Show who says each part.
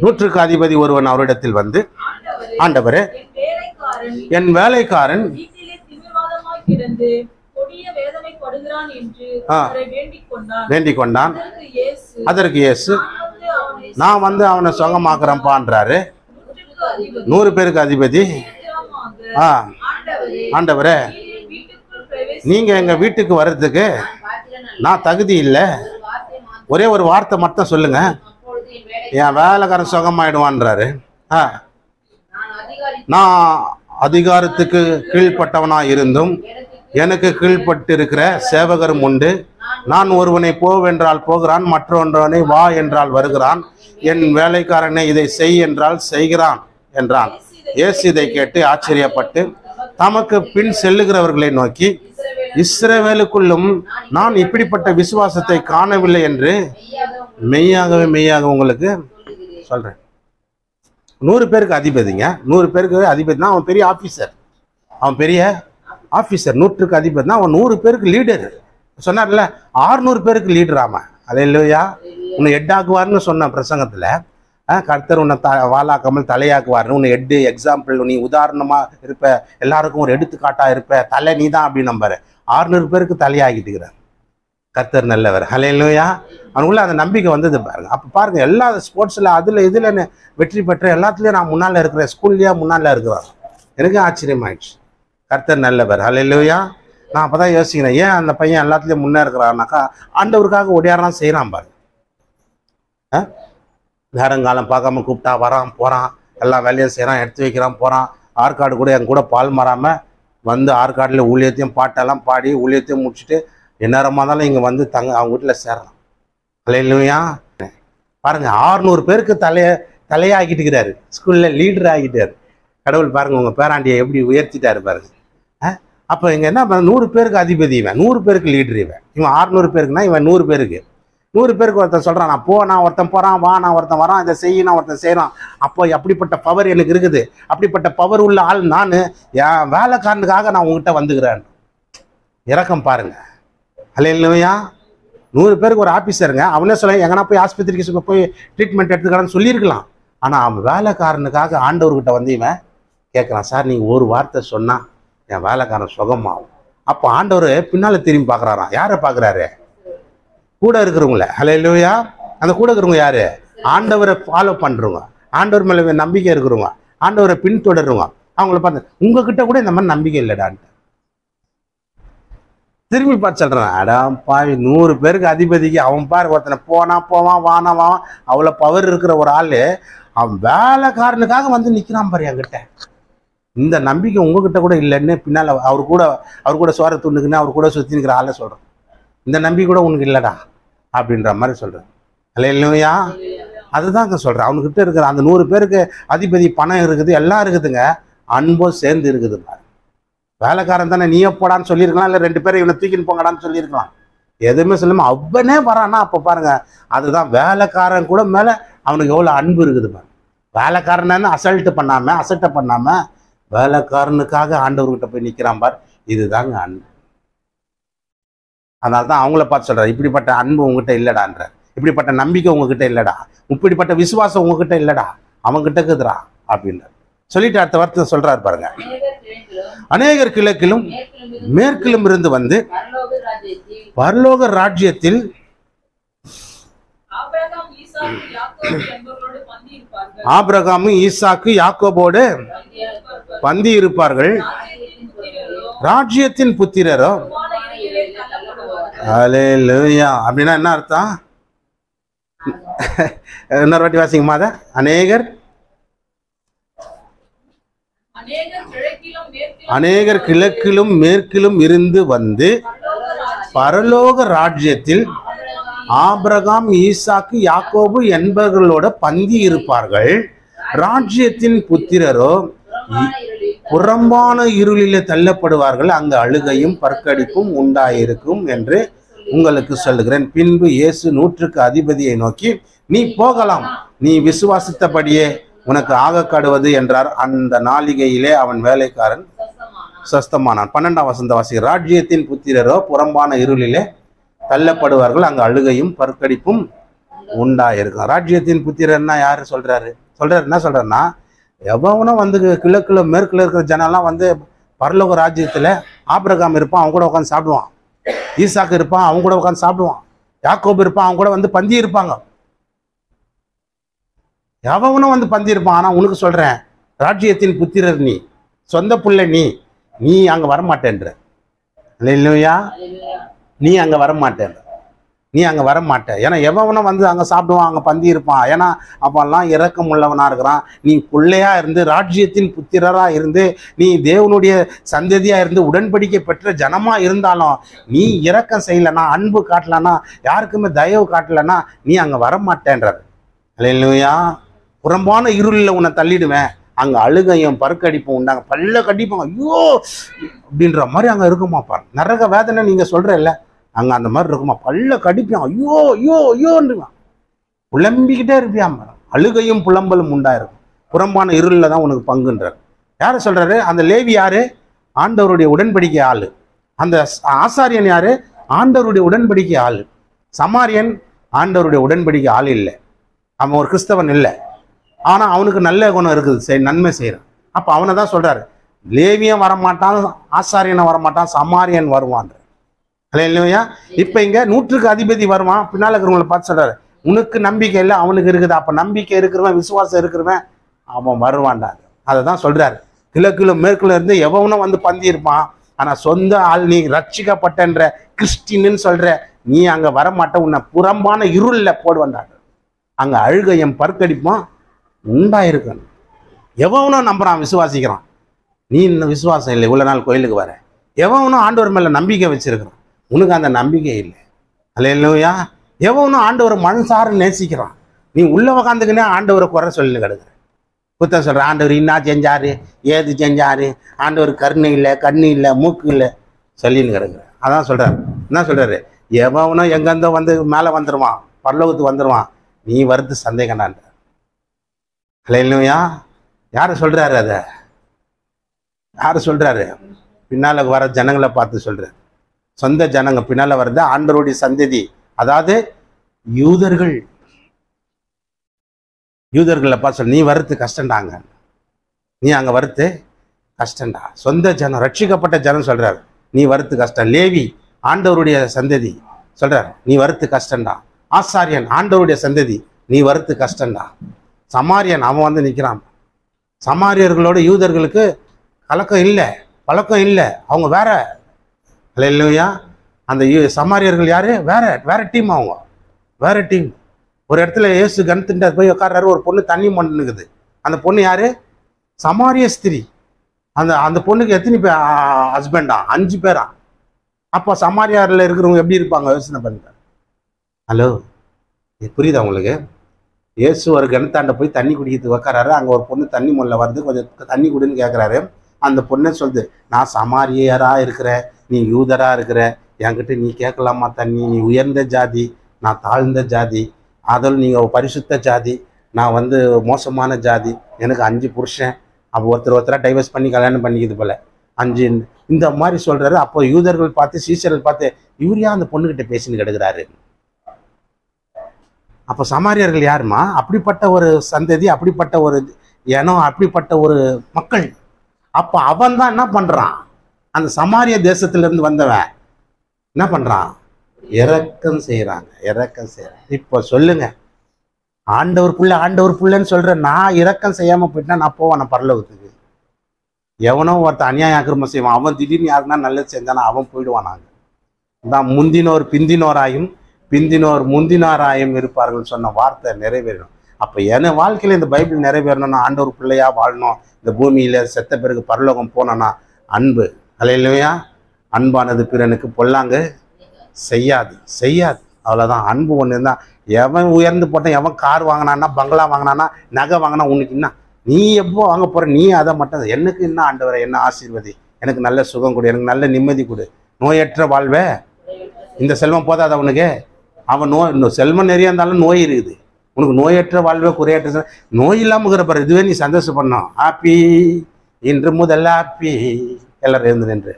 Speaker 1: நூற்றுக்கு அதிபதி ஒருவன் அவரிடத்தில் வந்து, ஆண்டவரே, என் வேலைக்காரன் வேண்டிக் கொண்டான். அதற்கு இயேசு, நான் வந்து அவனை சுகமாக்குறேன்பான்றாரு. 100 பேருக்கு அதிபதி, ஆண்டவரே, நீங்க எங்க வீட்டுக்கு வர்றதுக்கு நான் தகுதி இல்லை, ஒரே ஒரு வார்த்தை மட்டும் சொல்லுங்க, என் வேலைக்காரன் சுகமாயிடுவான்றாரு. நான் அதிகாரத்துக்கு கீழ்பட்டவனா இருந்தும் எனக்கு கீழ்பட்டு இருக்கிற சேவகரும் உண்டு. நான் ஒருவனை போவென்றால் போகிறான், மற்றொன்றவனை வா என்றால் வருகிறான், என் வேலைக்காரனை இதை செய் என்றால் செய்கிறான் என்றான். இயேசு இதை கேட்டு ஆச்சரியப்பட்டு தமக்கு பின் செல்லுகிறவர்களை நோக்கி, இஸ்ரவேலுக்குள்ளும் நான் இப்படிப்பட்ட விசுவாசத்தை காணவில்லை என்று மெய்யாக உங்களுக்கு சொல்றேன். 100 பேருக்கு அதிபதிங்க. 100 பேருக்கு அதிபதினா அவன் பெரிய ஆபீசர். அவன் பெரிய ஆபீசர். 100க்கு அதிபதினா அவன் 100 பேருக்கு லீடர். சொன்னார்ல, 600 பேருக்கு லீடர். ஆமா, அல்லேலூயா. உன்னை ஹெட்டாக்குவார்னு சொன்ன பிரசங்கத்துல, கர்த்தர் உன்னை வாளாக்காமல் தலையாக்குவார்னு, உன்னை ஹெட் எக்ஸாம்பிள், நீ உதாரணமா இருப்ப, எல்லாருக்கும் ஒரு எடுத்துக்காட்டா இருப்ப, தலை நீ தான் அப்படின்னு நம்புற. 600 பேருக்கு தலையாகிட்டு இருக்கிறார். கர்த்தர் நல்லவர். அல்லேலூயா. அவனுக்குள்ள அந்த நம்பிக்கை வந்தது பாருங்க. அப்ப பாருங்க, எல்லா ஸ்போர்ட்ஸ்ல அதுல இதுல வெற்றி பெற்ற எல்லாத்துலயும் நான் முன்னால இருக்கிறேன், ஸ்கூல்லயா முன்னால இருக்கிறான். எனக்கு ஆச்சரியமாயிடுச்சு. கர்த்தர் நல்லவர். அல்லேலூயா. நான் அப்பதான் யோசிக்கிறேன், ஏன் அந்த பையன் எல்லாத்துலயும் முன்னே இருக்கிறான்னாக்கா ஆண்டவருக்காக ஒடியாரான் செய்யறான் பாருங்க. நேரங்காலம் பார்க்காம கூப்பிட்டா வரான், போறான், எல்லா வேலையும் செய்யறான், எடுத்து வைக்கிறான், போறான். ஆற்காடு கூட என் கூட பால் மாறாம வந்து ஆற்காடுல ஊழியத்தையும் பாட்டெல்லாம் பாடி ஊழியத்தையும் முடிச்சுட்டு எந்நேரமா இருந்தாலும் இங்க வந்து அவங்க வீட்டுல சேரலாம். அல்லேலூயா. பாருங்க, 600 பேருக்கு தலையாகிட்டு இருக்கிறாரு, ஸ்கூல்ல லீடர் ஆகிட்டாரு. கடவுள் பாருங்க உங்க பேராண்டியை எப்படி உயர்த்திட்டாரு பாருங்க. அப்ப இங்க என்ன 100 பேருக்கு அதிபதி இவன், 100 பேருக்கு லீடர் இவன். இவன் 600 பேருக்குன்னா இவன் 100 பேருக்கு. 100 பேருக்கு ஒருத்தன் சொல்றான், நான் போனா ஒருத்தன் போறான், வா நான் ஒருத்தன் வரான், இதை செய்யணும் ஒருத்தன் செய்யறான். அப்போ அப்படிப்பட்ட பவர் எனக்கு இருக்குது. அப்படிப்பட்ட பவர் உள்ள ஆள் நான், என் வேலைக்காரனுக்காக நான் உங்ககிட்ட வந்துக்கிறேன். இரக்கம் பாருங்க. அல்லேலூயா. 100 பேருக்கு ஒரு ஆபீசருங்க. அவனே சொல்ல, எங்கன்னா போய் ஆஸ்பத்திரிக்கு போய் ட்ரீட்மெண்ட் எடுத்துக்கலான்னு சொல்லியிருக்கலாம். ஆனா அவன் வேலைக்காரனுக்காக ஆண்டவர்கிட்ட வந்து இவன் கேட்கறான், சார் நீங்க ஒரு வார்த்தை சொன்னா என் வேலைக்காரன் சுகமாகும். அப்போ ஆண்டவர் பின்னால திரும்பி பாக்குறாராம். யாரை பாக்குறாரு? கூட இருக்கிறவங்கள. அல்லேலூயா. அந்த கூட இருக்கிறவங்க யாரு? ஆண்டவரை ஃபாலோ பண்றவங்க, ஆண்டவர் மேல நம்பிக்கை இருக்கிறவங்க, ஆண்டவரை பின்தொடருங்க. அவங்கள பார்த்து, உங்ககிட்ட கூட இந்த மாதிரி நம்பிக்கை இல்லடான்ட்டு திரும்பி பார்த்து சொல்றான், அடா பாவி, 100 பேருக்கு அதிபதிக்கு அவன் பாரு ஒருத்தனை போனா போவான், வானா வான், அவ்வளவு பவர் இருக்கிற ஒரு ஆளு அவன் வேலைக்காரனுக்காக வந்து நிக்கிறான் பாரு என்கிட்ட. இந்த நம்பிக்கை உங்ககிட்ட கூட இல்லைன்னு பின்னால அவர் கூட சோர துண்டுக்குன்னு அவர் கூட சுத்தி நிற்கிற ஆளை சொல்றேன், இந்த நம்பிக்கை கூட உனக்கு இல்லடா அப்படின்ற மாதிரி சொல்றேன். அல்லேலூயா. அதுதாங்க சொல்றேன். அவனுக்கிட்ட இருக்கிற அந்த 100 பேருக்கு அதிபதி பணம் இருக்குது, எல்லாம் இருக்குதுங்க, அன்பும் சேர்ந்து இருக்குது பாரு. வேலைக்காரன் தானே, நீயே போடான்னு சொல்லியிருக்கலாம், இல்லை 2 பேரை இவனை தூக்கின்னு போங்கடான்னு சொல்லியிருக்கலாம். எதுவுமே சொல்லாம அவனே வரான்னா அப்ப பாருங்க, அதுதான் வேலைக்காரன் கூட மேல அவனுக்கு எவ்வளவு அன்பு இருக்குது பாரு. வேலைக்காரன்னு அசல்ட்டு பண்ணாம வேலைக்காரனுக்காக ஆண்டவர்கிட்ட போய் நிக்கிறான் பார். இதுதாங்க அன்பு. அதனால தான் அவங்கள பார்த்து சொல்றாரு, இப்படிப்பட்ட அன்பு உங்ககிட்ட இல்லடான்ற, இப்படிப்பட்ட நம்பிக்கை உங்ககிட்ட இல்லடா, இப்படிப்பட்ட விசுவாசம் உங்ககிட்ட இல்லடா, அவங்ககிட்ட இருக்குதுடா அப்படின்ற சொல்லிட்டு அடுத்த வார்த்தை சொல்றாரு பாருங்க. அநேகர் கிழக்கிலும் மேற்கிலும் இருந்து வந்து பரலோக ராஜ்யத்தில் ஆபிரகாமும் ஈசாக்கு யாக்கோபோடு பந்தி இருப்பார்கள், ராஜ்யத்தின் புத்திரரோ. அல்லேலூயா. அப்படின்னா என்ன அர்த்தம்? இன்னொரு வாட்டி வாசிங்கம்மா அதை. அநேகர் கிழக்கிலும் மேற்கிலும் இருந்து வந்து பரலோக ராஜ்யத்தில் ஆபிரகாம் ஈசாக்கு யாக்கோபு என்பவர்களோட பந்தி இருப்பார்கள், ராஜ்யத்தின் புத்திரரோ புறம்பான இருளிலே தள்ளப்படுவார்கள், அங்கு அழுகையும் பற்கடிப்பும் உண்டாயிருக்கும் என்று உங்களுக்கு சொல்லுகிறேன். பின்பு இயேசு 100க்கு அதிபதியை நோக்கி, நீ போகலாம், நீ விசுவாசித்தபடியே உனக்கு ஆகக்கடுவது என்றார். அந்த நாளிகையிலே அவன் வேலைக்காரன் சொஸ்தமானான். 12ஆம் வசனத்தை வாசிக்க, ராஜ்யத்தின் புத்திரரோ புறம்பான இருளிலே தள்ளப்படுவார்கள், அங்கு அழுகையும் பற்கடிப்பும் உண்டாயிருக்கும். ராஜ்யத்தின் புத்திரன்னா யாரு சொல்றாரு? என்ன சொல்றாருன்னா, எவனும் வந்து கிழக்குல மேற்குல இருக்கிற ஜனம்லாம் வந்து பரலோக ராஜ்யத்துல ஆபிரகாம் இருப்பான், அவன் கூட உட்காந்து சாப்பிடுவான். ஈசாக்கு இருப்பான், அவன் கூட உட்காந்து சாப்பிடுவான். யாக்கோபு இருப்பான், அவன் கூட வந்து பந்தி இருப்பாங்க. எவனும் வந்து பந்தி இருப்பான். ஆனா உனக்கு சொல்றேன், ராஜ்யத்தின் புத்திரர் நீ, சொந்த புள்ள நீ அங்க வரமாட்டேன்ற. இல்லையா? நீ அங்க வரமாட்ட. ஏன்னா எவனும் வந்து அங்க சாப்பிடுவான், அங்க பந்தி இருப்பான். ஏன்னா அப்பெல்லாம் இரக்கம் உள்ளவனா இருக்கிறான். நீ பிள்ளையா இருந்து ராஜ்யத்தின் புத்திரரா இருந்து நீ தேவனுடைய சந்ததியா இருந்து உடன்படிக்கை பெற்ற ஜனமா இருந்தாலும் நீ இரக்கம் செய்யலன்னா, அன்பு காட்டலன்னா, யாருக்குமே தயவு காட்டலன்னா நீ அங்க வரமாட்டேன்றார். இல்லையா? புறம்பான இருளில் உன்னை தள்ளிடுவேன். அங்க அழுகையும் பருக்கடிப்பும் உண்டாங்க, பல்ல கடிப்பாங்க, ஐயோ அப்படின்ற மாதிரி அங்க இருக்குமாப்பா. நரக வேதனை நீங்க சொல்ற இல்ல, அங்க அந்த மாதிரி இருக்குமா, பல்ல கடிப்பான், ஐயோ ஐயோ ஐயோன்றான், புலம்பிக்கிட்டே இருப்பியான். அழுகையும் புலம்பலும் உண்டாயிருக்கும். புறம்பான இருளில் தான் உனக்கு பங்குன்றார். யாரு சொல்றாரு? அந்த லேவி யாரு? ஆண்டவருடைய உடன்படிக்கை ஆளு. அந்த ஆசாரியன் யாரு? ஆண்டவருடைய உடன்படிக்கை ஆளு. சமாரியன் ஆண்டவருடைய உடன்படிக்கை ஆள் இல்லை, அவன் ஒரு கிறிஸ்தவன் இல்லை. ஆனா அவனுக்கு நல்ல குணம் இருக்குது, நன்மை செய்யறான். அப்ப அவனை தான் சொல்றாரு, லேவியும் வரமாட்டான், ஆசாரியனை வரமாட்டான், சமாரியன் வருவான். இல்லையா? இப்ப இங்க 100க்கு அதிபதி வருவான். பின்னால இருக்கிறவங்களை பார்த்து சொல்றாரு, உனக்கு நம்பிக்கை இல்லை, அவனுக்கு இருக்குது. அப்ப நம்பிக்கை இருக்கிறவன், விசுவாசம் இருக்கிறவன் அவன் வருவான்டா. அதை தான் சொல்றாரு. கிழக்குல மேற்குல இருந்து எவனும் வந்து பந்தி இருப்பான். ஆனா சொந்த ஆள், நீ ரட்சிக்கப்பட்டன்ற கிறிஸ்டின்னு சொல்ற, நீ அங்க வரமாட்ட, உன்னை புறம்பான இருள்ல போடுவான்டாங்க. அங்க அழுகையும் பற்கடிப்பும் உண்டாயிருக்கணும். எவனும் நம்புறான், விசுவாசிக்கிறான். நீ இன்னும் விசுவாசம் இல்லை, இவ்வளவு நாள் கோயிலுக்கு வர. எவனும் ஆண்டவர் மேல நம்பிக்கை வச்சிருக்கிறான், உனக்கு அந்த நம்பிக்கை இல்லை. அல்லேலூயா. எவனும் ஆண்டவரை மனசார நேசிக்கிறான், நீ உள்ள உக்காந்துக்கினே ஆண்டவரை குறை சொல்லி கிடக்குற, குத்த சொல்ற. ஆண்டவர் இன்னா செஞ்சாரு, ஏது செஞ்சாரு, ஆண்டவர் கருணை இல்லை, கண்ணு இல்லை, மூக்கு இல்லை சொல்லின்னு கிடக்குற. அதான் சொல்றாரு. என்ன சொல்றாரு? எவனும் எங்கேருந்தோ வந்து மேலே வந்துடுவான், பரலோகத்துக்கு வந்துடுவான், நீ வருது சந்தேகம்டான்ற. அல்லேலூயா. யாரு சொல்றாரு? அத யாரு சொல்றாரு? பின்னால வர ஜனங்களை பார்த்து சொல்றாரு. சொந்த ஜனங்க பின்னால வர்றது ஆண்டவருடைய சந்ததி, அதாவது யூதர்களை பார்த்து சொல்ற, நீ வர்றது கஷ்டம்டாங்க, நீ அங்க வர்றது கஷ்டம்டா. சொந்த ஜனம், ரட்சிக்கப்பட்ட ஜனம் சொல்றாரு, நீ வர்றது கஷ்டம். லேவி ஆண்டவருடைய சந்ததி சொல்றாரு, நீ வர்றது கஷ்டம்டா. ஆசாரியன் ஆண்டவருடைய சந்ததி, நீ வர்றது கஷ்டம்டா. சமாரியன் அவன் வந்து நிற்கிறான். சமாரியர்களோட யூதர்களுக்கு கலக்கம் இல்லை, பழக்கம் இல்லை, அவங்க வேற. இல்லையா? அந்த சமாரியர்கள் யாரு? வேற டீம், அவங்க வேற டீம். ஒரு இடத்துல இயேசு கணத்துட்டு போய் உட்கார்றாரு, ஒரு பொண்ணு தண்ணி மண்ணுக்குது. அந்த பொண்ணு யாரு? சமாரிய ஸ்திரீ. அந்த பொண்ணுக்கு எத்தனை பேர் ஹஸ்பண்டா? 5 பேரா. அப்போ சமாரியாரில் இருக்கிறவங்க எப்படி இருப்பாங்க யோசனை பண்ணுறாரு. ஹலோ, புரியுதா உங்களுக்கு? இயேசு ஒரு கணத்தாண்ட போய் தண்ணி குடிக்கிறதுக்கு உக்காராரு. அங்கே ஒரு பொண்ணு தண்ணி முல்ல வருது, கொஞ்சம் தண்ணி குடின்னு கேட்குறாரு. அந்த பொண்ணை சொல்லுது, நான் சமாரியரா இருக்கிறேன், நீ யூதரா இருக்கிற, என்கிட்ட நீ கேட்கலாமா தண்ணி? நீ உயர்ந்த ஜாதி, நான் தாழ்ந்த ஜாதி, அதில் நீங்கள் பரிசுத்த ஜாதி, நான் வந்து மோசமான ஜாதி, எனக்கு 5 புருஷன், அப்போ ஒருத்தராக டைவர்ஸ் பண்ணி கல்யாணம் பண்ணிக்கிது போல 5 இந்த மாதிரி சொல்றாரு. அப்போ யூதர்கள் பார்த்து, சீசர்கள் பார்த்து, இவரையா அந்த பொண்ணுகிட்ட பேசின்னு கிடக்குறாரு. அப்போ சமாரியர்கள் யாருமா? அப்படிப்பட்ட ஒரு சந்ததி, அப்படிப்பட்ட ஒரு இனம், அப்படிப்பட்ட ஒரு மக்கள். அப்போ அவன் தான் என்ன பண்றான்? அந்த சமாரிய தேசத்திலிருந்து வந்தவன் என்ன பண்றான்? இரக்கம் செய்யறாங்க. இப்போ சொல்லுங்க, ஆண்டவர் புள்ளன்னு சொல்ற நான் இரக்கம் செய்யாம போயிட்டா நான் போவான் பரலோகத்துக்கு? எவனோ ஒருத்தன் அநியாய ஆக்கிரமம் செய்வான், அவன் திடீர்னு யாருன்னா நல்லது செஞ்சானா அவன் போயிடுவான். தான் முந்தினோர் பிந்தினோராயும் பிந்தினோர் முந்தினாராயும் இருப்பார்கள் சொன்ன வார்த்தை நிறைவேறணும். அப்போ என் வாழ்க்கையில இந்த பைபிள் நிறைவேறணும்னா ஆண்டவர் பிள்ளையா வாழணும். இந்த பூமியில செத்த பிறகு பரலோகம் போனோன்னா அன்பு. அல்லேலூயா. அன்பானது பிறனுக்கு பொல்லாங்கு செய்யாது. அவ்வளோதான். அன்பு ஒன்று இருந்தால், எவன் உயர்ந்து போட்டான், எவன் கார் வாங்கினான்னா, பங்களா வாங்கினான்னா, நகை வாங்கினா, உனக்கு என்ன? நீ எப்போ வாங்க போற? நீ அதை மட்டும், எனக்கு என்ன ஆண்டவரை, என்ன ஆசீர்வதி, எனக்கு நல்ல சுகம் கொடு, எனக்கு நல்ல நிம்மதி கொடு, நோயற்ற வாழ்வே. இந்த செல்வம் போதாத அவனுக்கு? அவன் செல்வம் நிறைய இருந்தாலும் நோய் இருக்குது. உனக்கு நோயற்ற வாழ்வே, குறையற்ற நோய் இல்லாமல் இருக்கிற இதுவே நீ சந்தோஷப்படணும். ஹாப்பி, இன்று முதல் ஹாப்பி. எல்லாரும் இருந்து நின்று